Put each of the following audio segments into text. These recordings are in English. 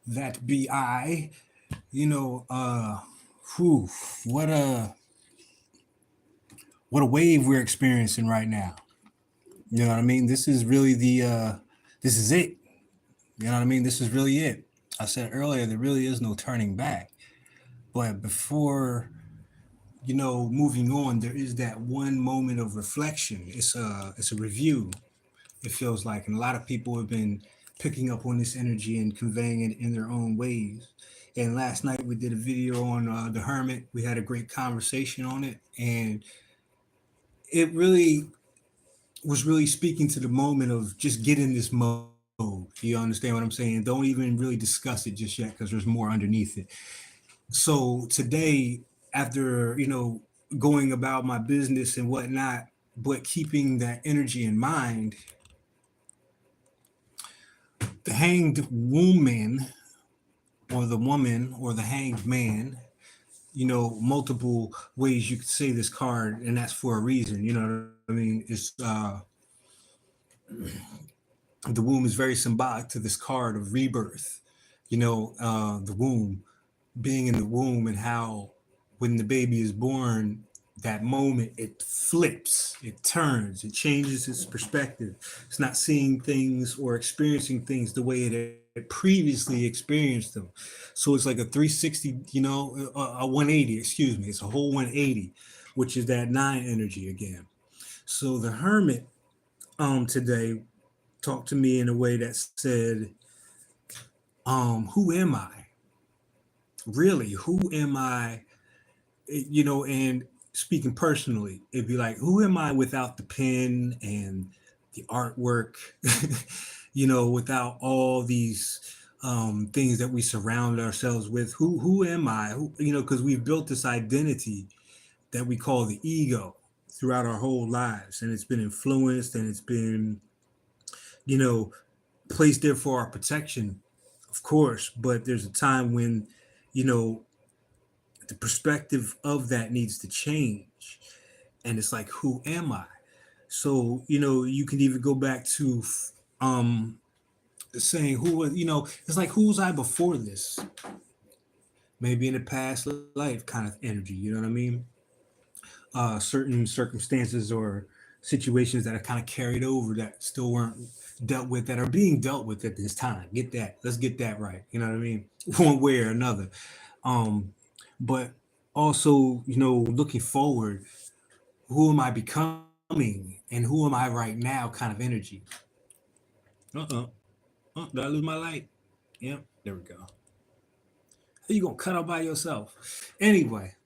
That be I. You know, whew, what a what a wave we're experiencing right now. You know what I mean? This is really this is it. You know what I mean? This is really it. I said earlier there really is no turning back. But before, moving on, there is that one moment of reflection. It's a review, it feels like. And a lot of people have been picking up on this energy and conveying it in their own ways. And last night we did a video on the hermit. We had a great conversation on it, and it really was really speaking to the moment of just get in this mode. You understand what I'm saying? Don't even really discuss it just yet because there's more underneath it. So today, after going about my business and whatnot, but keeping that energy in mind, the hanged woman or the woman or the hanged man, multiple ways you could say this card, and that's for a reason. You know what I mean? The womb is very symbolic to this card of rebirth. The womb, being in the womb, and how when the baby is born, that moment it flips, it turns, it changes its perspective. It's not seeing things or experiencing things the way it previously experienced them. So it's like a 360, a 180, excuse me. It's a whole 180, which is that nine energy again. So the hermit today talked to me in a way that said, who am I? Really, who am I? And speaking personally, it'd be like, who am I without the pen and the artwork? Without all these things that we surround ourselves with. Who am I? Because we've built this identity that we call the ego throughout our whole lives, and it's been influenced and it's been, you know, placed there for our protection, of course. But there's a time when, you know, the perspective of that needs to change, and it's like, who am I? So you can even go back to um saying who was, it's like, who was I before this? Maybe in a past life kind of energy, you know what I mean? Certain circumstances or situations that are kind of carried over that still weren't dealt with, that are being dealt with at this time. Get that, let's get that right, you know what I mean? One way or another. um but also, looking forward, who am I becoming and who am I right now kind of energy. Uh-uh. Did I lose my light? Yep, there we go. How you gonna cut out by yourself? Anyway,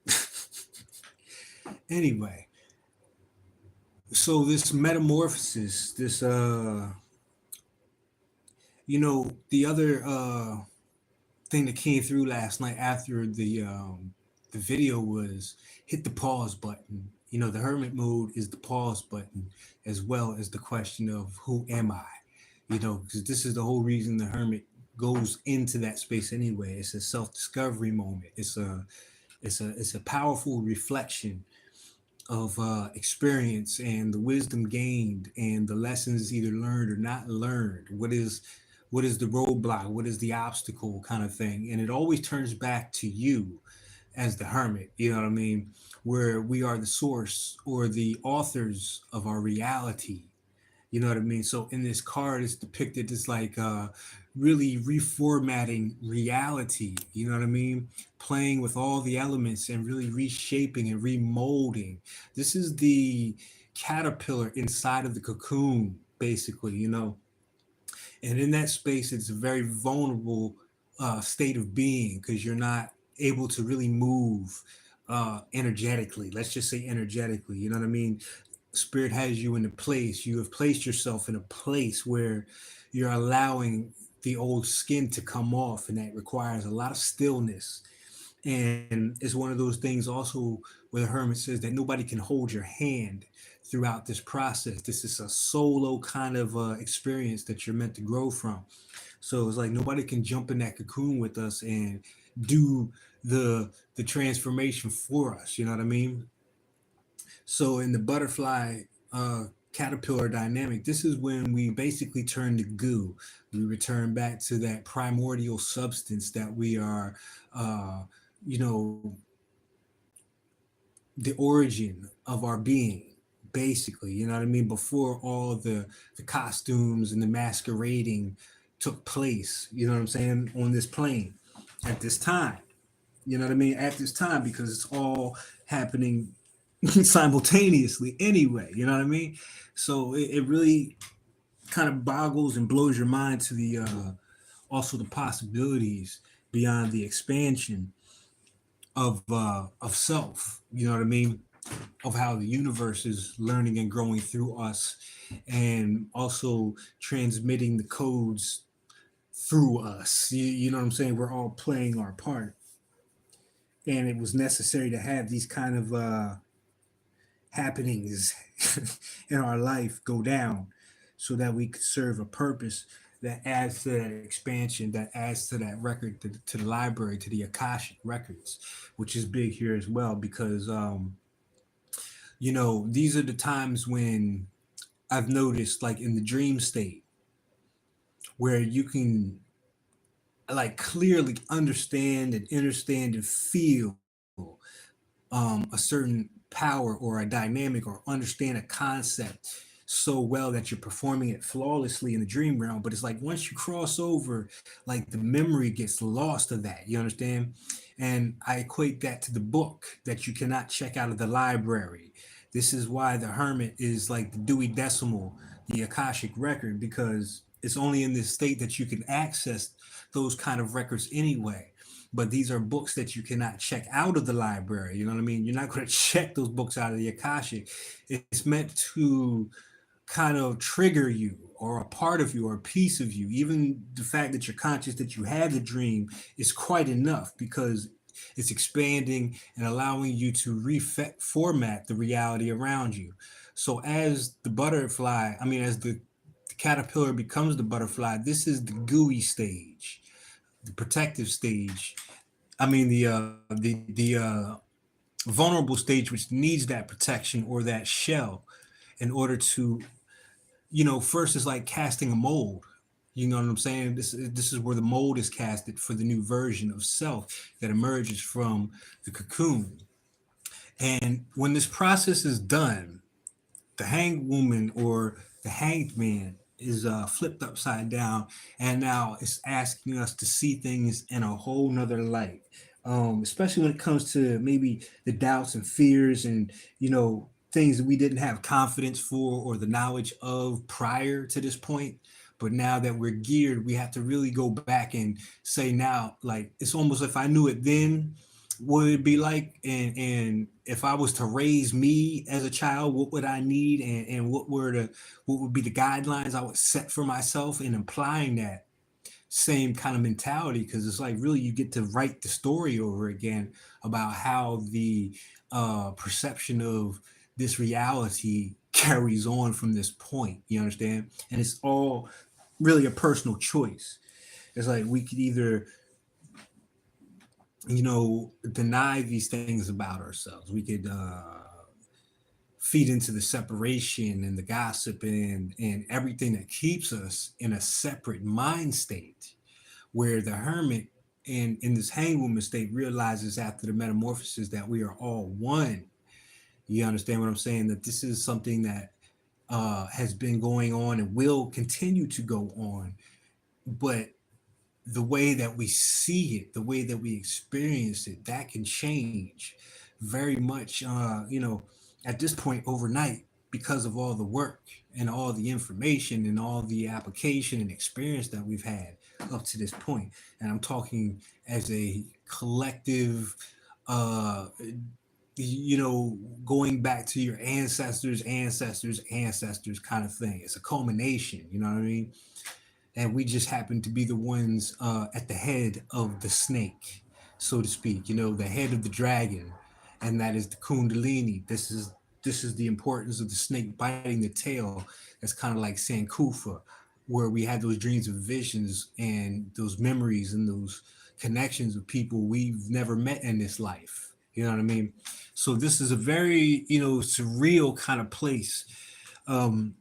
so this metamorphosis, this the other thing that came through last night after the video was hit the pause button. The hermit mode is the pause button, as well as the question of who am I? Because this is the whole reason the hermit goes into that space anyway. It's a self-discovery moment. It's a powerful reflection of experience and the wisdom gained and the lessons either learned or not learned. What is the roadblock? What is the obstacle kind of thing? And it always turns back to you as the hermit, you know what I mean? Where we are the source or the authors of our reality. You know what I mean? So in this card, it's depicted as like really reformatting reality. You know what I mean? Playing with all the elements and really reshaping and remolding. This is the caterpillar inside of the cocoon, basically. And in that space, it's a very vulnerable state of being because you're not able to really move energetically. Let's just say energetically. You know what I mean? Spirit has you in a place, you have placed yourself in a place where you're allowing the old skin to come off, and that requires a lot of stillness. And it's one of those things also where the hermit says that nobody can hold your hand throughout this process. This is a solo kind of experience that you're meant to grow from. So it's like nobody can jump in that cocoon with us and do the transformation for us, you know what I mean? So in the butterfly caterpillar dynamic, this is when we basically turn to goo. We return back to that primordial substance that we are, uh, you know, the origin of our being, basically. You know what I mean? Before all the costumes and the masquerading took place. You know what I'm saying? On this plane, at this time. You know what I mean? At this time, because it's all happening simultaneously anyway. You know what I mean? So it really kind of boggles and blows your mind to the also the possibilities beyond the expansion of self. You know what I mean? Of how the universe is learning and growing through us, and also transmitting the codes through us. You know what I'm saying? We're all playing our part, and it was necessary to have these kind of happenings in our life go down so that we could serve a purpose that adds to that expansion, that adds to that record, to the library, to the Akashic records, which is big here as well because these are the times when I've noticed, like in the dream state, where you can like clearly understand and feel a certain power or a dynamic, or understand a concept so well that you're performing it flawlessly in the dream realm. But it's like once you cross over, like the memory gets lost of that. You understand? And I equate that to the book that you cannot check out of the library. This is why the hermit is like the Dewey Decimal, the Akashic record, because it's only in this state that you can access those kind of records anyway. But these are books that you cannot check out of the library. You know what I mean? You're not going to check those books out of the Akashic. It's meant to kind of trigger you, or a part of you, or a piece of you. Even the fact that you're conscious that you had the dream is quite enough, because it's expanding and allowing you to reformat the reality around you. So as the butterfly, I mean, as the caterpillar becomes the butterfly, this is the gooey stage, the protective stage. I mean, the vulnerable stage, which needs that protection or that shell in order to, first is like casting a mold. You know what I'm saying? This is where the mold is casted for the new version of self that emerges from the cocoon. And when this process is done, the hanged woman or the hanged man is flipped upside down, and now it's asking us to see things in a whole nother light, especially when it comes to maybe the doubts and fears, and things that we didn't have confidence for or the knowledge of prior to this point. But now that we're geared, we have to really go back and say now, like, it's almost if I knew it then, what would it be like, and if I was to raise me as a child, what would I need, and what would be the guidelines I would set for myself, and implying that same kind of mentality, because it's like really you get to write the story over again about how the perception of this reality carries on from this point. You understand? And it's all really a personal choice. It's like we could either deny these things about ourselves. We could feed into the separation and the gossip and everything that keeps us in a separate mind state, where the hermit in this hangwoman state realizes after the metamorphosis that we are all one. You understand what I'm saying? That this is something that has been going on and will continue to go on, but the way that we see it, the way that we experience it, that can change very much, at this point overnight, because of all the work and all the information and all the application and experience that we've had up to this point. And I'm talking as a collective, uh, going back to your ancestors kind of thing. It's a culmination, you know what I mean? And we just happen to be the ones at the head of the snake, so to speak. The head of the dragon, and that is the Kundalini. This is the importance of the snake biting the tail. That's kind of like Sankufa, where we had those dreams and visions and those memories and those connections of people we've never met in this life. You know what I mean? So this is a very surreal kind of place um,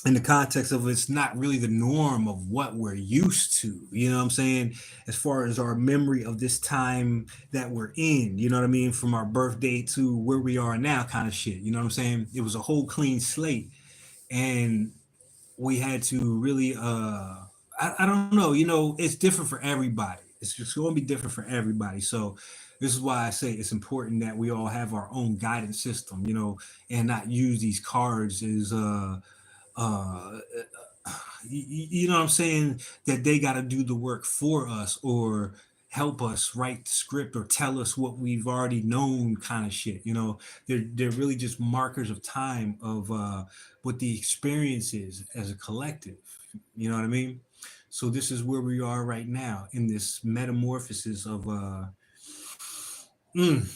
in the context of it's not really the norm of what we're used to. You know what I'm saying? As far as our memory of this time that we're in, you know what I mean? From our birthday to where we are now, kind of shit. You know what I'm saying? It was a whole clean slate. And we had to really I don't know, you know, it's different for everybody. It's just going to be different for everybody. So this is why I say it's important that we all have our own guidance system, you know, and not use these cards as uh you know what I'm saying, that they got to do the work for us or help us write the script or tell us what we've already known, kind of shit. You know, they're really just markers of time of what the experience is as a collective. You know what I mean? So this is where we are right now in this metamorphosis of mm,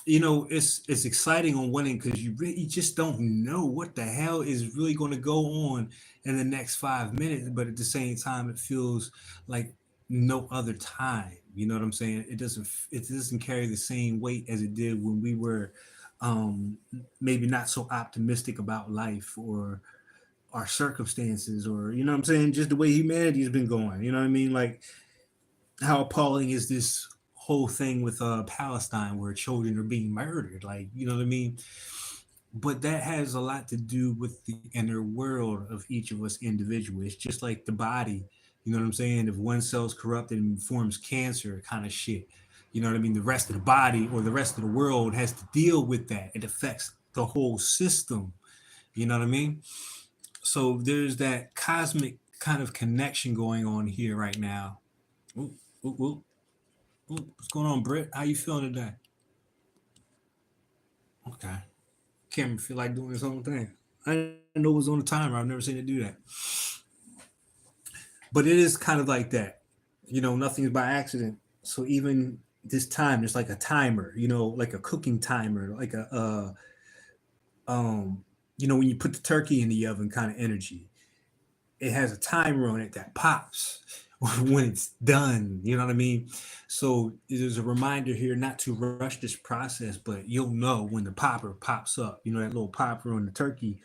you know, it's exciting on one end because you just don't know what the hell is really going to go on in the next 5 minutes, but at the same time it feels like no other time. You know what I'm saying? It doesn't carry the same weight as it did when we were um maybe not so optimistic about life or our circumstances, or you know what I'm saying, just the way humanity has been going. You know what I mean? Like, how appalling is this whole thing with Palestine where children are being murdered? Like, you know what I mean? But that has a lot to do with the inner world of each of us individually. It's just like the body. You know what I'm saying? If one cell's corrupted and forms cancer, kind of shit. You know what I mean? The rest of the body or the rest of the world has to deal with that. It affects the whole system. You know what I mean? So there's that cosmic kind of connection going on here right now. Ooh, ooh, ooh. What's going on, Britt? How you feeling today? Okay. Camera feel like doing his own thing. I didn't know it was on the timer. I've never seen it do that. But it is kind of like that. You know, nothing's by accident. So even this time, it's like a timer. You know, like a cooking timer, like a you know, when you put the turkey in the oven, kind of energy. It has a timer on it that pops when it's done. You know what I mean? So there's a reminder here not to rush this process, but you'll know when the popper pops up. You know, that little popper on the turkey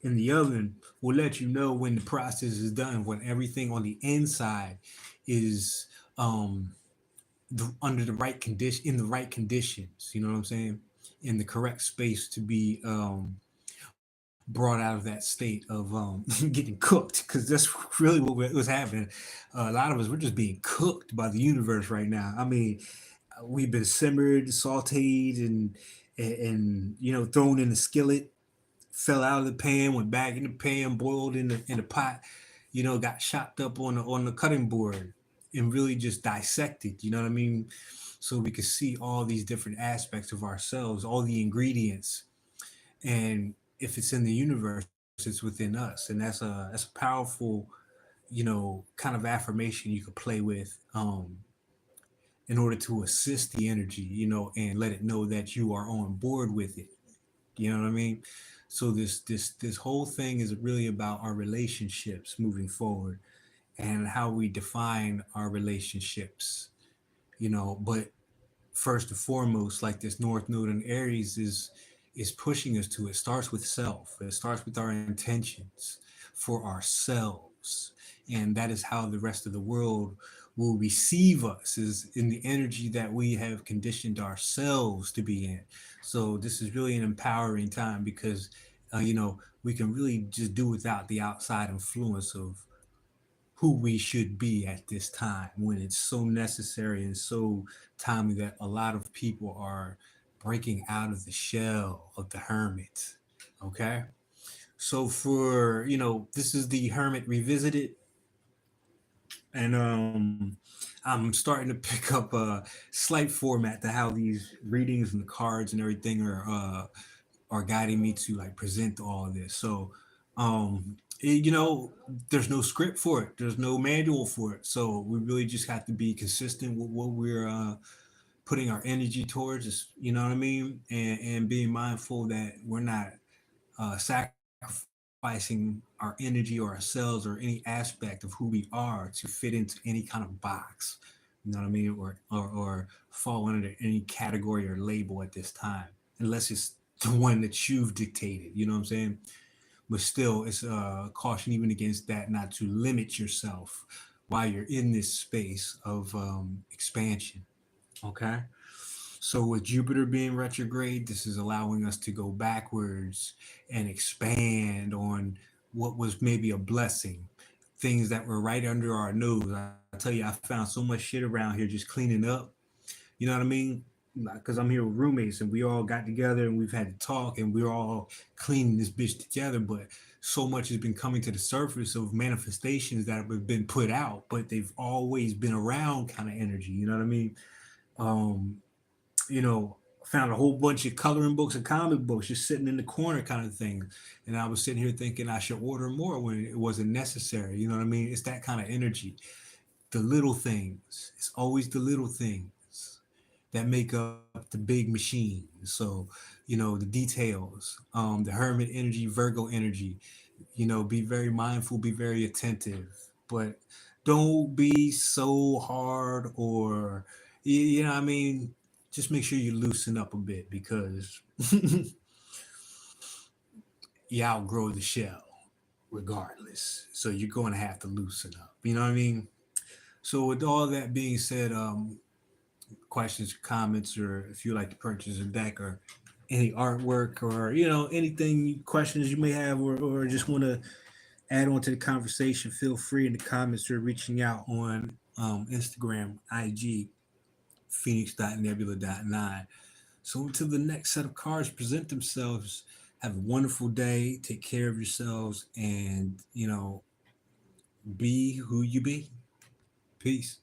in the oven will let you know when the process is done, when everything on the inside is under the right condition, in the right conditions. You know what I'm saying? In the correct space to be brought out of that state of getting cooked, because that's really what was happening. A lot of us, we're just being cooked by the universe right now. I mean, we've been simmered, sauteed, and you know, thrown in the skillet, fell out of the pan, went back in the pan, boiled in the pot, you know, got chopped up on the cutting board, and really just dissected. You know what I mean? So we could see all these different aspects of ourselves, all the ingredients, and if it's in the universe, it's within us, and that's a powerful, you know, kind of affirmation you could play with in order to assist the energy, you know, and let it know that you are on board with it. You know what I mean? So this whole thing is really about our relationships moving forward and how we define our relationships, you know. But first and foremost, like this North Node in Aries is pushing us to, it starts with self. It starts with our intentions for ourselves. And that is how the rest of the world will receive us, is in the energy that we have conditioned ourselves to be in. So this is really an empowering time because you know, we can really just do without the outside influence of who we should be at this time, when it's so necessary and so timely that a lot of people are breaking out of the shell of the hermit. Okay. So for, you know, this is the Hermit Revisited, and I'm starting to pick up a slight format to how these readings and the cards and everything are guiding me to like present all of this. So, you know, there's no script for it. There's no manual for it. So we really just have to be consistent with what we're putting our energy towards. You know what I mean? And being mindful that we're not sacrificing our energy or ourselves or any aspect of who we are to fit into any kind of box. You know what I mean? Or fall under any category or label at this time, unless it's the one that you've dictated. You know what I'm saying? but still, it's a caution even against that, not to limit yourself while you're in this space of expansion. Okay. So with Jupiter being retrograde, this is allowing us to go backwards and expand on what was maybe a blessing, things that were right under our nose. I tell you, I found so much shit around here just cleaning up. You know what I mean? Because I'm here with roommates and we all got together and we've had to talk and we're all cleaning this bitch together. But so much has been coming to the surface of manifestations that have been put out, but they've always been around kind of energy. You know what I mean? Um, you know, found a whole bunch of coloring books and comic books just sitting in the corner kind of thing. And I was sitting here thinking I should order more when it wasn't necessary. You know what I mean? It's that kind of energy. The little things. It's always the little things that make up the big machine. So, the details, the hermit energy, Virgo energy, be very mindful, be very attentive, but don't be so hard or, I mean, just make sure you loosen up a bit because you outgrow the shell regardless. So you're going to have to loosen up. You know what I mean? So with all that being said, questions, comments, or if you like to purchase a deck or any artwork or anything questions you may have or just want to add on to the conversation, feel free in the comments or reaching out on Instagram, IG, Phoenix.nebula.9. So until the next set of cards present themselves, have a wonderful day, take care of yourselves, and be who you be. Peace.